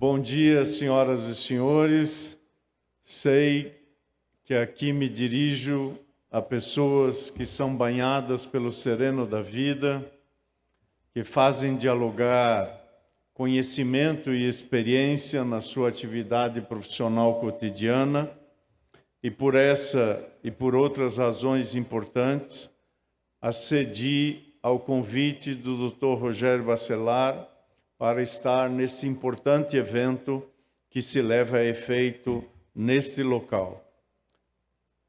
Bom dia, senhoras e senhores. Sei que aqui me dirijo a pessoas que são banhadas pelo sereno da vida, que fazem dialogar conhecimento e experiência na sua atividade profissional cotidiana, e por essa e por outras razões importantes, acedi ao convite do Dr. Rogério Bacelar para estar nesse importante evento que se leva a efeito neste local.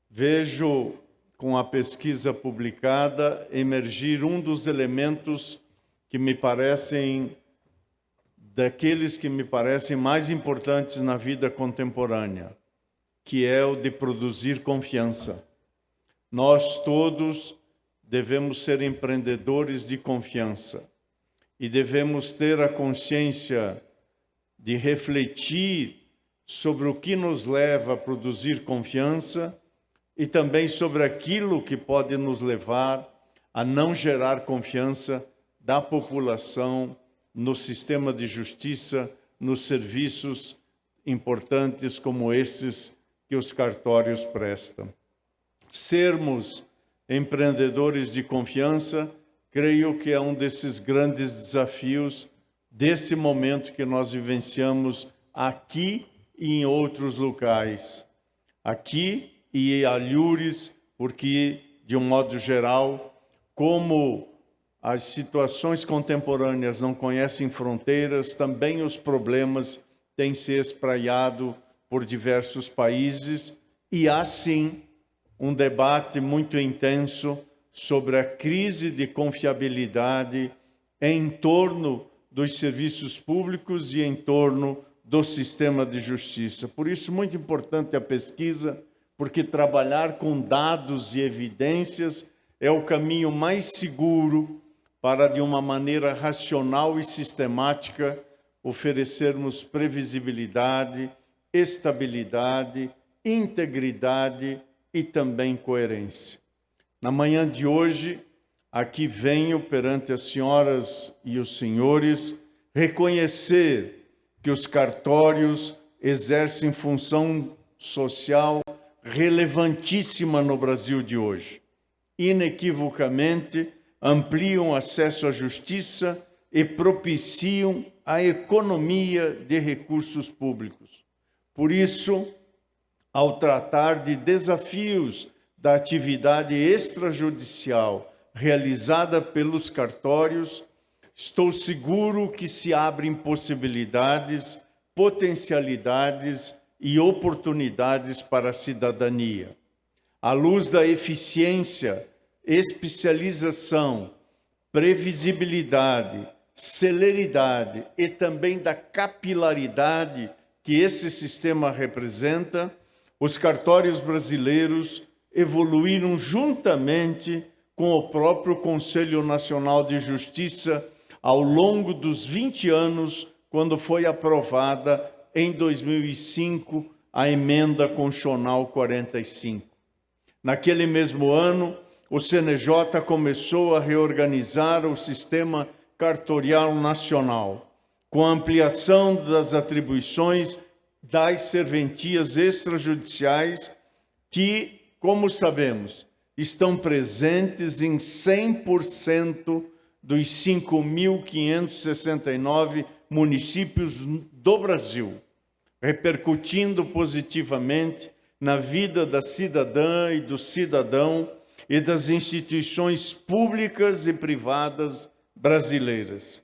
Vejo com a pesquisa publicada emergir um dos elementos que me parecem, daqueles que me parecem mais importantes na vida contemporânea, que é o de produzir confiança. Nós todos devemos ser empreendedores de confiança e devemos ter a consciência de refletir sobre o que nos leva a produzir confiança e também sobre aquilo que pode nos levar a não gerar confiança da população no sistema de justiça, nos serviços importantes como esses que os cartórios prestam. Sermos empreendedores de confiança, creio que é um desses grandes desafios desse momento que nós vivenciamos aqui e em outros locais. Aqui e alhures, porque, de um modo geral, como as situações contemporâneas não conhecem fronteiras, também os problemas têm se espraiado por diversos países, e há sim um debate muito intenso sobre a crise de confiabilidade em torno dos serviços públicos e em torno do sistema de justiça. Por isso, muito importante a pesquisa, porque trabalhar com dados e evidências é o caminho mais seguro para, de uma maneira racional e sistemática, oferecermos previsibilidade, estabilidade, integridade e também coerência. Na manhã de hoje, aqui venho perante as senhoras e os senhores reconhecer que os cartórios exercem função social relevantíssima no Brasil de hoje. Inequivocamente, ampliam o acesso à justiça e propiciam a economia de recursos públicos. Por isso, ao tratar de desafios da atividade extrajudicial realizada pelos cartórios, estou seguro que se abrem possibilidades, potencialidades e oportunidades para a cidadania. À luz da eficiência, especialização, previsibilidade, celeridade e também da capilaridade que esse sistema representa, os cartórios brasileiros evoluíram juntamente com o próprio Conselho Nacional de Justiça ao longo dos 20 anos, quando foi aprovada em 2005 a Emenda Constitucional 45. Naquele mesmo ano, o CNJ começou a reorganizar o sistema cartorial nacional, com a ampliação das atribuições das serventias extrajudiciais que, como sabemos, estão presentes em 100% dos 5.569 municípios do Brasil, repercutindo positivamente na vida da cidadã e do cidadão e das instituições públicas e privadas brasileiras.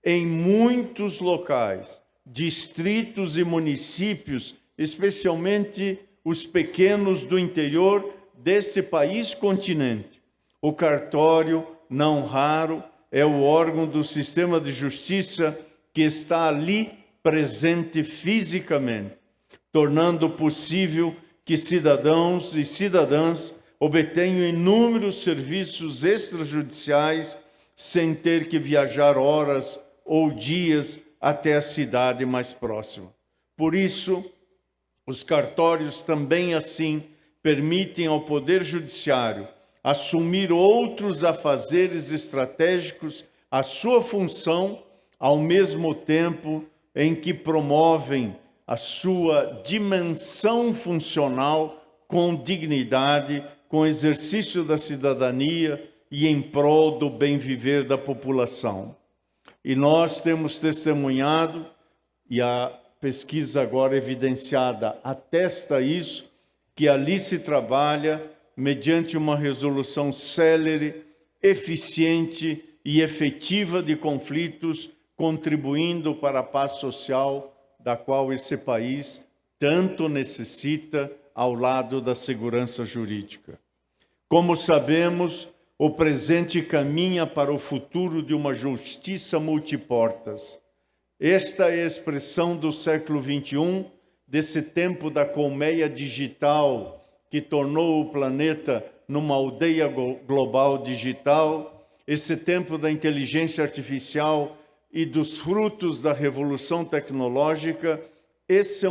Em muitos locais, distritos e municípios, especialmente os pequenos do interior desse país continente, o cartório, não raro, é o órgão do sistema de justiça que está ali presente fisicamente, tornando possível que cidadãos e cidadãs obtenham inúmeros serviços extrajudiciais sem ter que viajar horas ou dias até a cidade mais próxima. Por isso, os cartórios também assim permitem ao Poder Judiciário assumir outros afazeres estratégicos à sua função, ao mesmo tempo em que promovem a sua dimensão funcional com dignidade, com exercício da cidadania e em prol do bem viver da população. E nós temos testemunhado, e a pesquisa agora evidenciada atesta isso, que ali se trabalha mediante uma resolução célere, eficiente e efetiva de conflitos, contribuindo para a paz social da qual esse país tanto necessita ao lado da segurança jurídica. Como sabemos, o presente caminha para o futuro de uma justiça multiportas. Esta é a expressão do século XXI, desse tempo da colmeia digital que tornou o planeta numa aldeia global digital, esse tempo da inteligência artificial e dos frutos da revolução tecnológica. Este é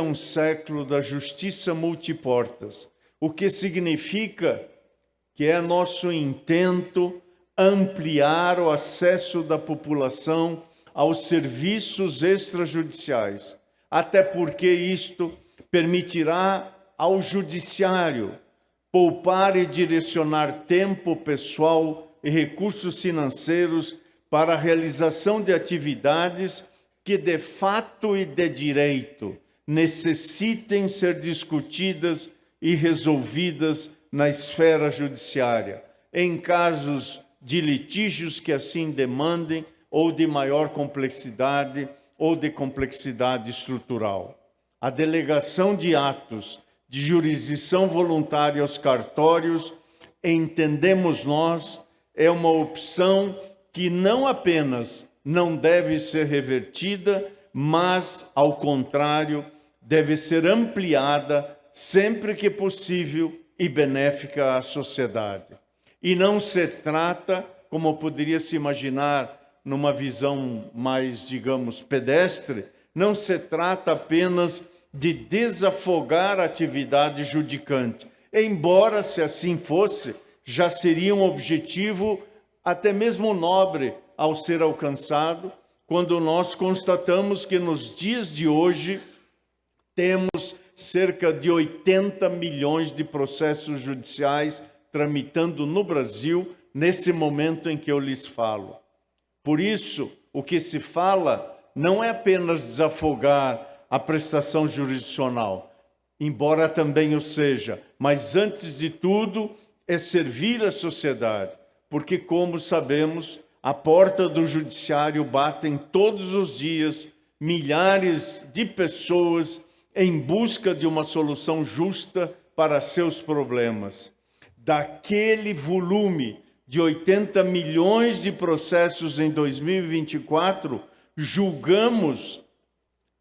um século da justiça multiportas, o que significa que é nosso intento ampliar o acesso da população aos serviços extrajudiciais, até porque isto permitirá ao judiciário poupar e direcionar tempo pessoal e recursos financeiros para a realização de atividades que, de fato e de direito, necessitem ser discutidas e resolvidas na esfera judiciária, em casos de litígios que assim demandem, ou de maior complexidade, ou de complexidade estrutural. A delegação de atos de jurisdição voluntária aos cartórios, entendemos nós, é uma opção que não apenas não deve ser revertida, mas, ao contrário, deve ser ampliada sempre que possível e benéfica à sociedade. E não se trata, como poderia se imaginar numa visão mais, digamos, pedestre, não se trata apenas de desafogar a atividade judicante. Embora, se assim fosse, já seria um objetivo até mesmo nobre ao ser alcançado, quando nós constatamos que nos dias de hoje temos cerca de 80 milhões de processos judiciais tramitando no Brasil, nesse momento em que eu lhes falo. Por isso, o que se fala não é apenas desafogar a prestação jurisdicional, embora também o seja, mas antes de tudo é servir a sociedade, porque, como sabemos, a porta do judiciário batem todos os dias milhares de pessoas em busca de uma solução justa para seus problemas. Daquele volume de 80 milhões de processos em 2024, julgamos,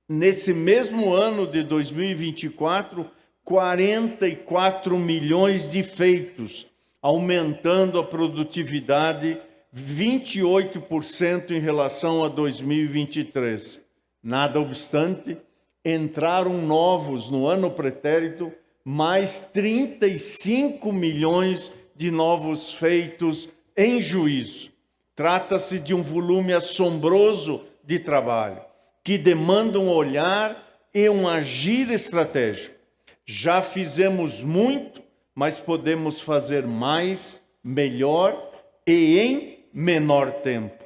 nesse mesmo ano de 2024, 44 milhões de feitos, aumentando a produtividade 28% em relação a 2023. Nada obstante, entraram novos no ano pretérito mais 35 milhões de novos feitos em juízo. Trata-se de um volume assombroso de trabalho, que demanda um olhar e um agir estratégico. Já fizemos muito, mas podemos fazer mais, melhor e em menor tempo.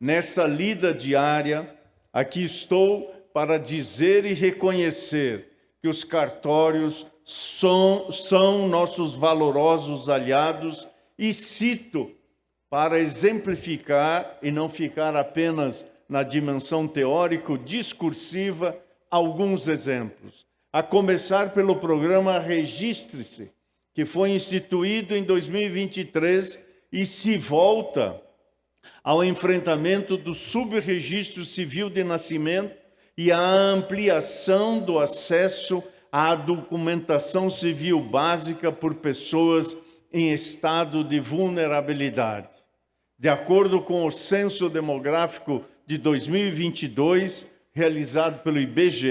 Nessa lida diária, aqui estou para dizer e reconhecer que os cartórios são nossos valorosos aliados, e cito, para exemplificar e não ficar apenas na dimensão teórico-discursiva, alguns exemplos. A começar pelo programa Registre-se, que foi instituído em 2023 e se volta ao enfrentamento do subregistro civil de nascimento e à ampliação do acesso à documentação civil básica por pessoas em estado de vulnerabilidade. De acordo com o Censo Demográfico de 2022, realizado pelo IBGE,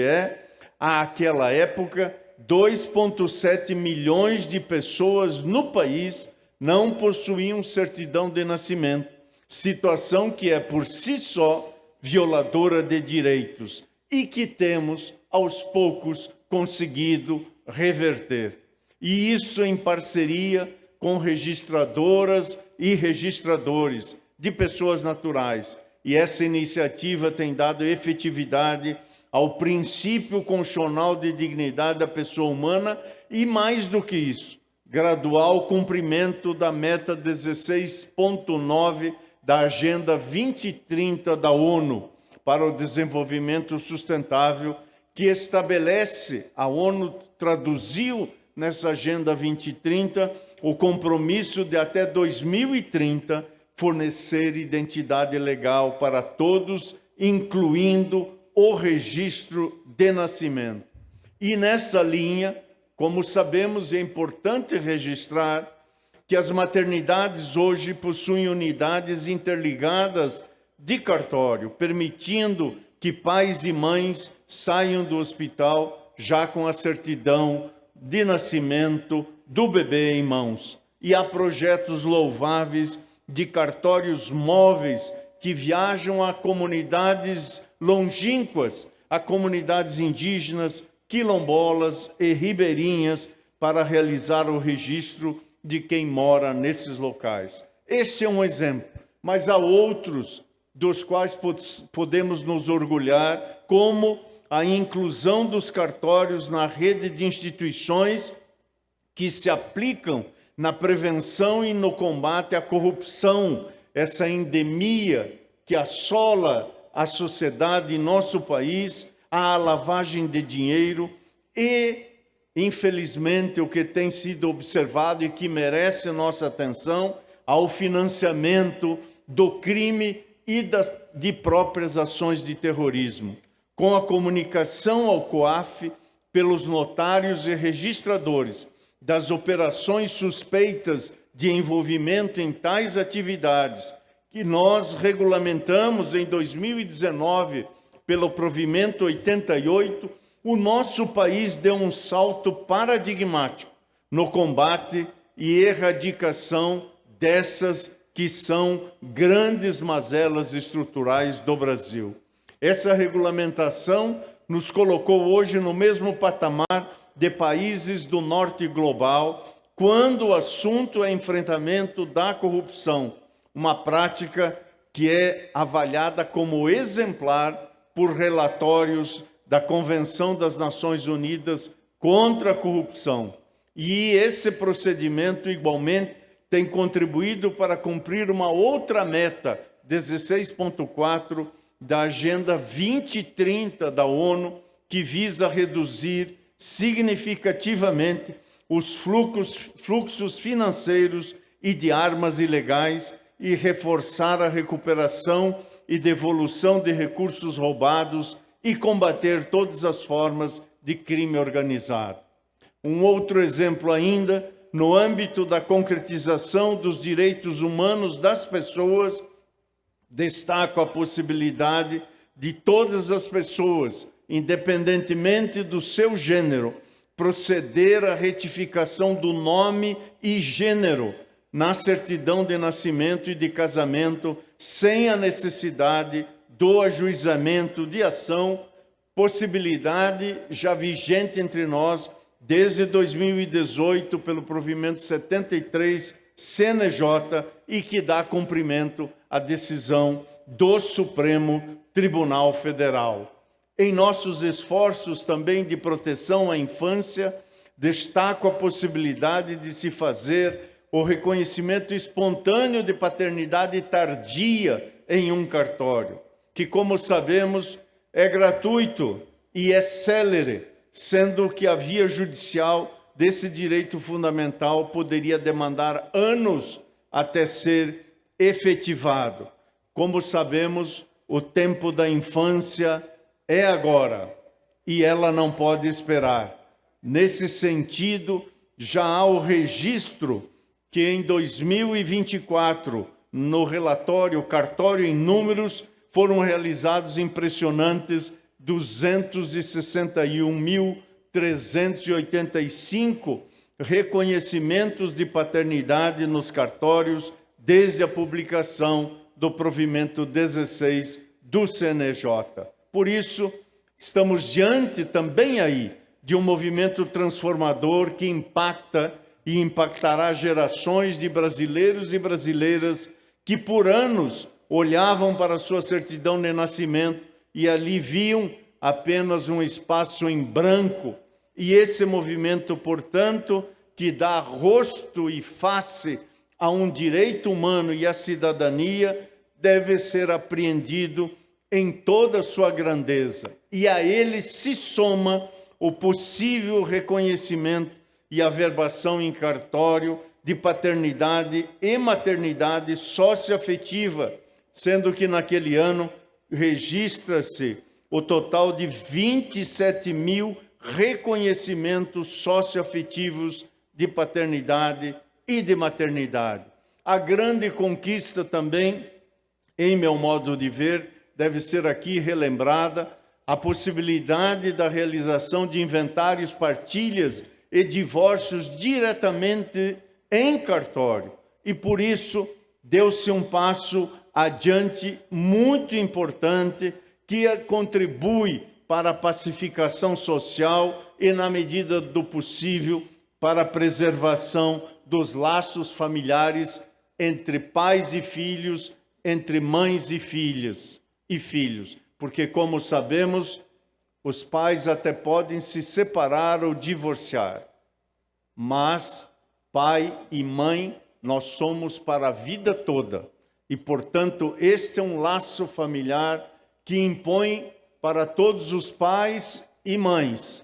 àquela época, 2,7 milhões de pessoas no país não possuíam certidão de nascimento, situação que é, por si só, violadora de direitos e que temos, aos poucos, conseguido reverter. E isso em parceria com registradoras e registradores de pessoas naturais. E essa iniciativa tem dado efetividade ao princípio constitucional de dignidade da pessoa humana e, mais do que isso, gradual cumprimento da meta 16.9 da Agenda 2030 da ONU para o Desenvolvimento Sustentável, que estabelece, a ONU traduziu nessa Agenda 2030, o compromisso de até 2030 fornecer identidade legal para todos, incluindo o registro de nascimento. E nessa linha, como sabemos, é importante registrar que as maternidades hoje possuem unidades interligadas de cartório, permitindo que pais e mães saiam do hospital já com a certidão de nascimento do bebê em mãos. E há projetos louváveis de cartórios móveis que viajam a comunidades longínquas, a comunidades indígenas, quilombolas e ribeirinhas para realizar o registro de quem mora nesses locais. Este é um exemplo, mas há outros dos quais podemos nos orgulhar, como a inclusão dos cartórios na rede de instituições que se aplicam na prevenção e no combate à corrupção, essa endemia que assola a sociedade em nosso país, à lavagem de dinheiro e, infelizmente, o que tem sido observado e que merece nossa atenção, ao financiamento do crime e de próprias ações de terrorismo. Com a comunicação ao COAF pelos notários e registradores das operações suspeitas de envolvimento em tais atividades, que nós regulamentamos em 2019 pelo provimento 88, o nosso país deu um salto paradigmático no combate e erradicação dessas que são grandes mazelas estruturais do Brasil. Essa regulamentação nos colocou hoje no mesmo patamar de países do norte global, quando o assunto é enfrentamento da corrupção, uma prática que é avaliada como exemplar por relatórios da Convenção das Nações Unidas contra a Corrupção. E esse procedimento, igualmente, tem contribuído para cumprir uma outra meta, 16.4, da Agenda 2030 da ONU, que visa reduzir significativamente os fluxos financeiros e de armas ilegais e reforçar a recuperação e devolução de recursos roubados e combater todas as formas de crime organizado. Um outro exemplo ainda, no âmbito da concretização dos direitos humanos das pessoas, destaco a possibilidade de todas as pessoas, independentemente do seu gênero, proceder à retificação do nome e gênero na certidão de nascimento e de casamento, sem a necessidade do ajuizamento de ação, possibilidade já vigente entre nós desde 2018 pelo provimento 73 CNJ e que dá cumprimento à decisão do Supremo Tribunal Federal. Em nossos esforços também de proteção à infância, destaco a possibilidade de se fazer o reconhecimento espontâneo de paternidade tardia em um cartório, que, como sabemos, é gratuito e é célere, sendo que a via judicial desse direito fundamental poderia demandar anos até ser efetivado. Como sabemos, o tempo da infância é agora e ela não pode esperar. Nesse sentido, já há o registro que em 2024, no relatório Cartório em Números, foram realizados impressionantes 261.385 reconhecimentos de paternidade nos cartórios desde a publicação do provimento 16 do CNJ. Por isso, estamos diante também aí de um movimento transformador que impacta e impactará gerações de brasileiros e brasileiras que por anos olhavam para a sua certidão de nascimento e ali viam apenas um espaço em branco. E esse movimento, portanto, que dá rosto e face a um direito humano e à cidadania, deve ser apreendido em toda a sua grandeza. E a ele se soma o possível reconhecimento e averbação em cartório de paternidade e maternidade socioafetiva, sendo que naquele ano registra-se o total de 27 mil reconhecimentos socioafetivos de paternidade e de maternidade. A grande conquista também, em meu modo de ver, deve ser aqui relembrada, a possibilidade da realização de inventários, partilhas e divórcios diretamente em cartório. E por isso deu-se um passo adiante muito importante que contribui para a pacificação social e, na medida do possível, para a preservação dos laços familiares entre pais e filhos, entre mães e filhos. Porque, como sabemos, os pais até podem se separar ou divorciar, mas pai e mãe nós somos para a vida toda. E, portanto, este é um laço familiar que impõe para todos os pais e mães.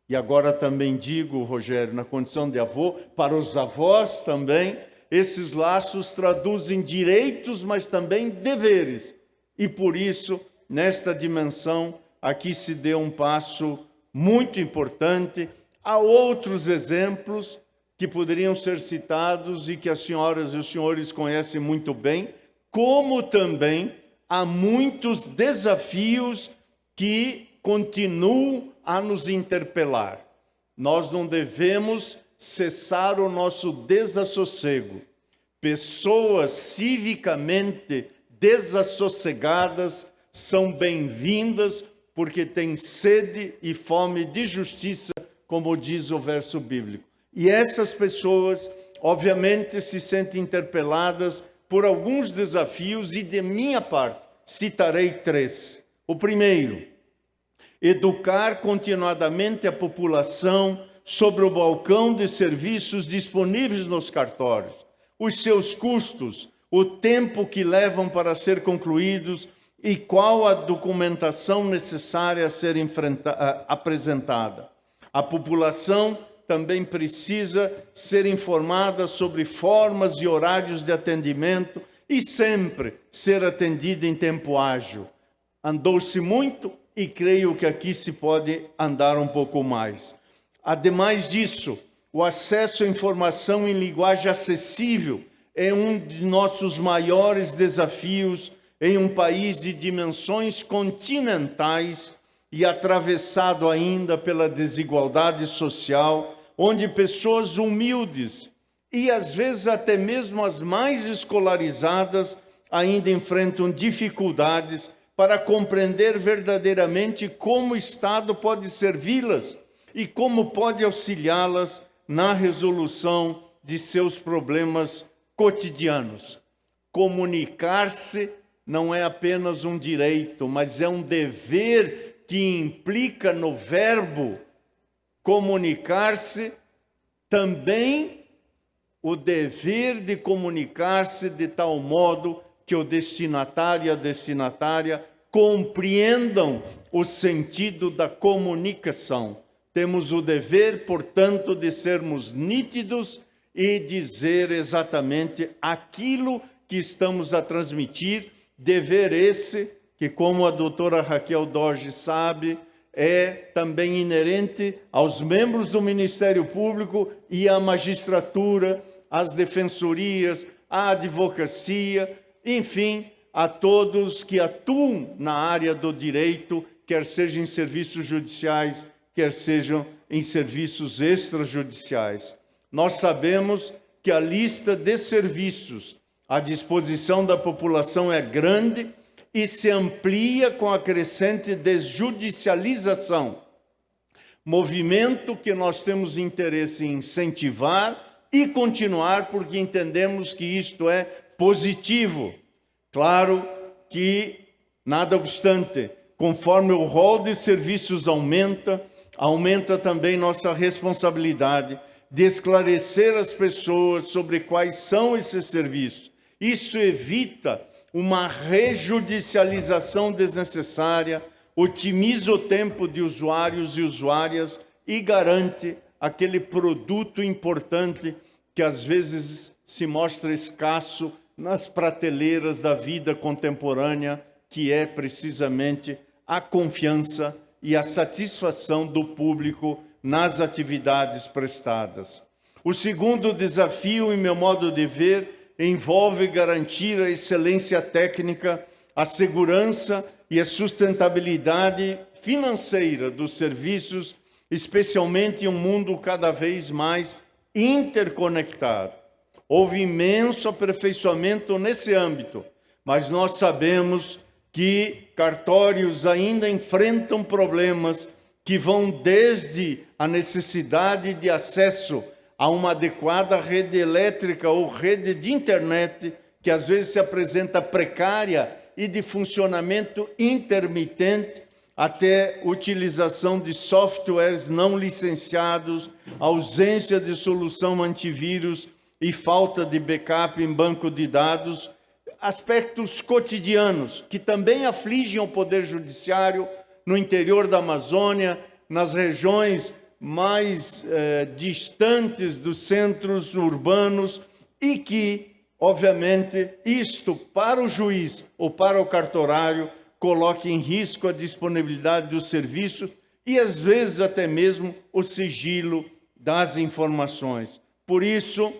E agora também digo, Rogério, na condição de avô, para os avós também, esses laços traduzem direitos, mas também deveres. E por isso, nesta dimensão, aqui se deu um passo muito importante. Há outros exemplos que poderiam ser citados e que as senhoras e os senhores conhecem muito bem, como também há muitos desafios que continuam a nos interpelar. Nós não devemos cessar o nosso desassossego. Pessoas civicamente desassossegadas são bem-vindas porque têm sede e fome de justiça, como diz o verso bíblico. E essas pessoas, obviamente, se sentem interpeladas por alguns desafios e, de minha parte, citarei 3. O primeiro, educar continuadamente a população sobre o balcão de serviços disponíveis nos cartórios, os seus custos, o tempo que levam para ser concluídos e qual a documentação necessária a ser apresentada. A população também precisa ser informada sobre formas e horários de atendimento e sempre ser atendida em tempo ágil. Andou-se muito e creio que aqui se pode andar um pouco mais. Ademais disso, o acesso à informação em linguagem acessível é um de nossos maiores desafios em um país de dimensões continentais e atravessado ainda pela desigualdade social, onde pessoas humildes e às vezes até mesmo as mais escolarizadas ainda enfrentam dificuldades para compreender verdadeiramente como o Estado pode servi-las e como pode auxiliá-las na resolução de seus problemas cotidianos. Comunicar-se não é apenas um direito, mas é um dever que implica no verbo comunicar-se também o dever de comunicar-se de tal modo que o destinatário e a destinatária compreendam o sentido da comunicação. Temos o dever, portanto, de sermos nítidos e dizer exatamente aquilo que estamos a transmitir, dever esse que, como a doutora Raquel Doge sabe, é também inerente aos membros do Ministério Público e à magistratura, às defensorias, à advocacia, enfim, a todos que atuam na área do direito, quer sejam em serviços judiciais, quer sejam em serviços extrajudiciais. Nós sabemos que a lista de serviços à disposição da população é grande e se amplia com a crescente desjudicialização. Movimento que nós temos interesse em incentivar e continuar, porque entendemos que isto é positivo. Claro que, nada obstante, conforme o rol de serviços aumenta também nossa responsabilidade de esclarecer as pessoas sobre quais são esses serviços. Isso evita uma rejudicialização desnecessária, otimiza o tempo de usuários e usuárias e garante aquele produto importante que às vezes se mostra escasso nas prateleiras da vida contemporânea, que é precisamente a confiança e a satisfação do público nas atividades prestadas. O segundo desafio, em meu modo de ver, envolve garantir a excelência técnica, a segurança e a sustentabilidade financeira dos serviços, especialmente em um mundo cada vez mais interconectado. Houve imenso aperfeiçoamento nesse âmbito, mas nós sabemos que cartórios ainda enfrentam problemas que vão desde a necessidade de acesso a uma adequada rede elétrica ou rede de internet, que às vezes se apresenta precária e de funcionamento intermitente, até utilização de softwares não licenciados, ausência de solução antivírus e falta de backup em banco de dados, aspectos cotidianos que também afligem o Poder Judiciário no interior da Amazônia, nas regiões mais distantes dos centros urbanos e que, obviamente, isto para o juiz ou para o cartorário coloca em risco a disponibilidade do serviço e, às vezes, até mesmo o sigilo das informações. Por isso,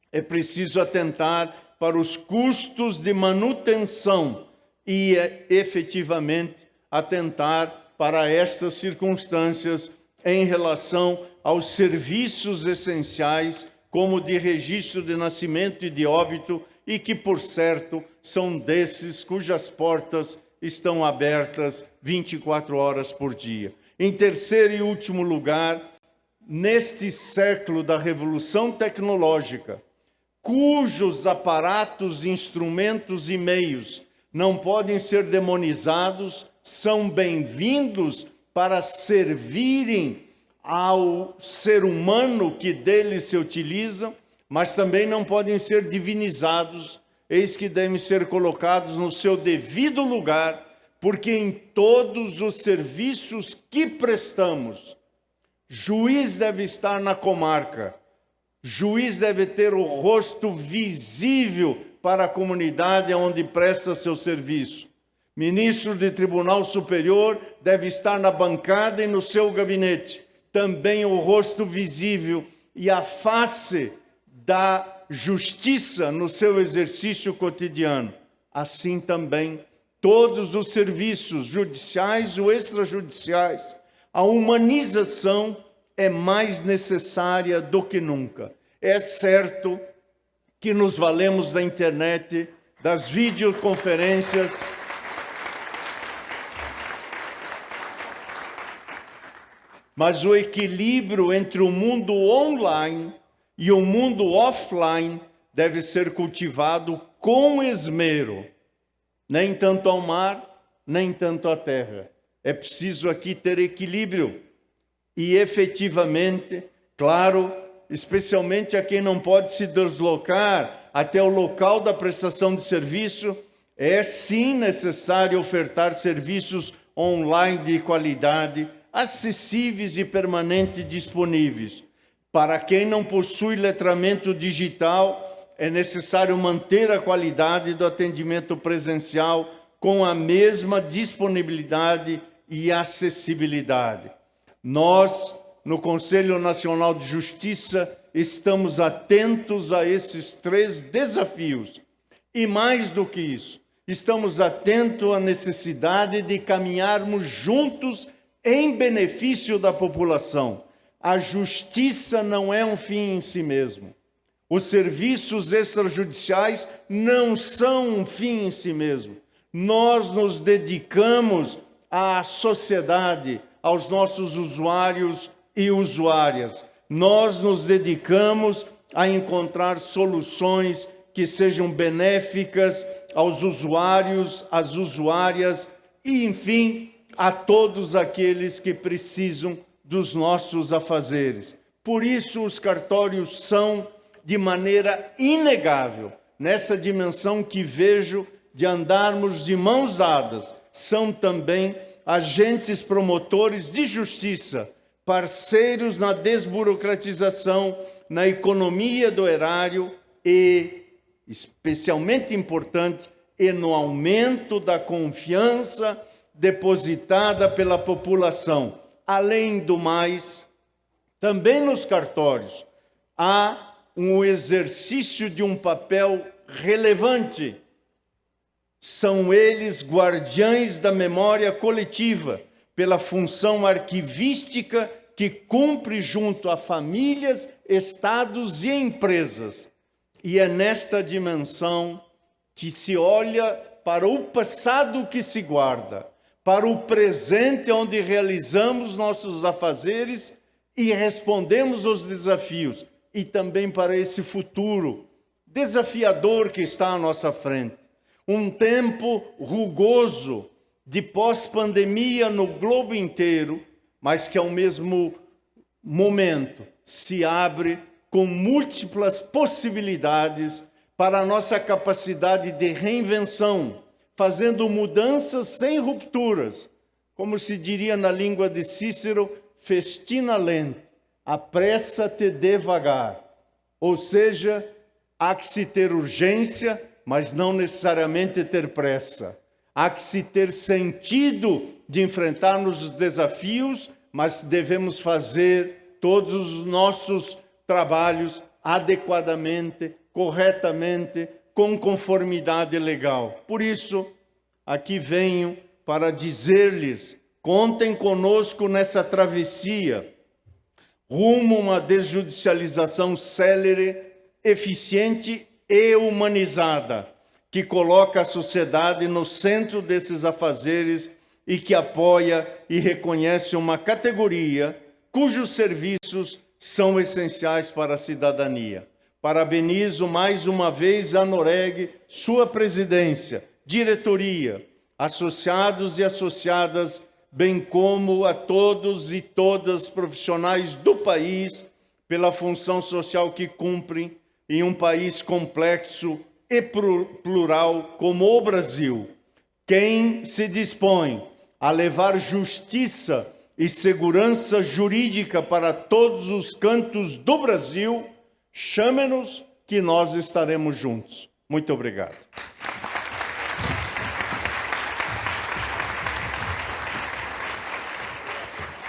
é preciso atentar para os custos de manutenção e, efetivamente, atentar para estas circunstâncias em relação aos serviços essenciais, como de registro de nascimento e de óbito, e que, por certo, são desses cujas portas estão abertas 24 horas por dia. Em terceiro e último lugar, neste século da revolução tecnológica, cujos aparatos, instrumentos e meios não podem ser demonizados, são bem-vindos para servirem ao ser humano que deles se utilizam, mas também não podem ser divinizados, eis que devem ser colocados no seu devido lugar, porque em todos os serviços que prestamos, juiz deve estar na comarca, juiz deve ter o rosto visível para a comunidade onde presta seu serviço. Ministro de Tribunal Superior deve estar na bancada e no seu gabinete. Também o rosto visível e a face da justiça no seu exercício cotidiano. Assim também todos os serviços judiciais ou extrajudiciais. A humanização é mais necessária do que nunca. É certo que nos valemos da internet, das videoconferências, mas o equilíbrio entre o mundo online e o mundo offline deve ser cultivado com esmero, nem tanto ao mar, nem tanto à terra. É preciso aqui ter equilíbrio e efetivamente, claro, especialmente a quem não pode se deslocar até o local da prestação de serviço, é sim necessário ofertar serviços online de qualidade, acessíveis e permanente disponíveis. Para quem não possui letramento digital, é necessário manter a qualidade do atendimento presencial com a mesma disponibilidade e acessibilidade. Nós, no Conselho Nacional de Justiça, estamos atentos a esses 3 desafios. E mais do que isso, estamos atentos à necessidade de caminharmos juntos em benefício da população. A justiça não é um fim em si mesmo. Os serviços extrajudiciais não são um fim em si mesmo. nós nos dedicamos à sociedade, aos nossos usuários e usuárias. Nós nos dedicamos a encontrar soluções que sejam benéficas aos usuários, às usuárias e, enfim, a todos aqueles que precisam dos nossos afazeres. Por isso, os cartórios são, de maneira inegável, nessa dimensão que vejo de andarmos de mãos dadas, são também agentes promotores de justiça, parceiros na desburocratização, na economia do erário e, especialmente importante, e no aumento da confiança depositada pela população. Além do mais, também nos cartórios há um exercício de um papel relevante. São eles guardiães da memória coletiva, pela função arquivística que cumpre junto a famílias, estados e empresas. E é nesta dimensão que se olha para o passado que se guarda, para o presente onde realizamos nossos afazeres e respondemos aos desafios, e também para esse futuro desafiador que está à nossa frente. Um tempo rugoso de pós-pandemia no globo inteiro, mas que ao mesmo momento se abre com múltiplas possibilidades para a nossa capacidade de reinvenção, fazendo mudanças sem rupturas. Como se diria na língua de Cícero, festina lente, apressa-te devagar. Ou seja, há que se ter urgência, mas não necessariamente ter pressa. Há que se ter sentido de enfrentarmos os desafios, mas devemos fazer todos os nossos trabalhos adequadamente, corretamente, com conformidade legal. Por isso, aqui venho para dizer-lhes, contem conosco nessa travessia, rumo a uma desjudicialização célere, eficiente e humanizada, que coloca a sociedade no centro desses afazeres e que apoia e reconhece uma categoria cujos serviços são essenciais para a cidadania. Parabenizo mais uma vez a Noreg, sua presidência, diretoria, associados e associadas, bem como a todos e todas profissionais do país, pela função social que cumprem em um país complexo e plural como o Brasil. Quem se dispõe a levar justiça e segurança jurídica para todos os cantos do Brasil, chame-nos que nós estaremos juntos. Muito obrigado.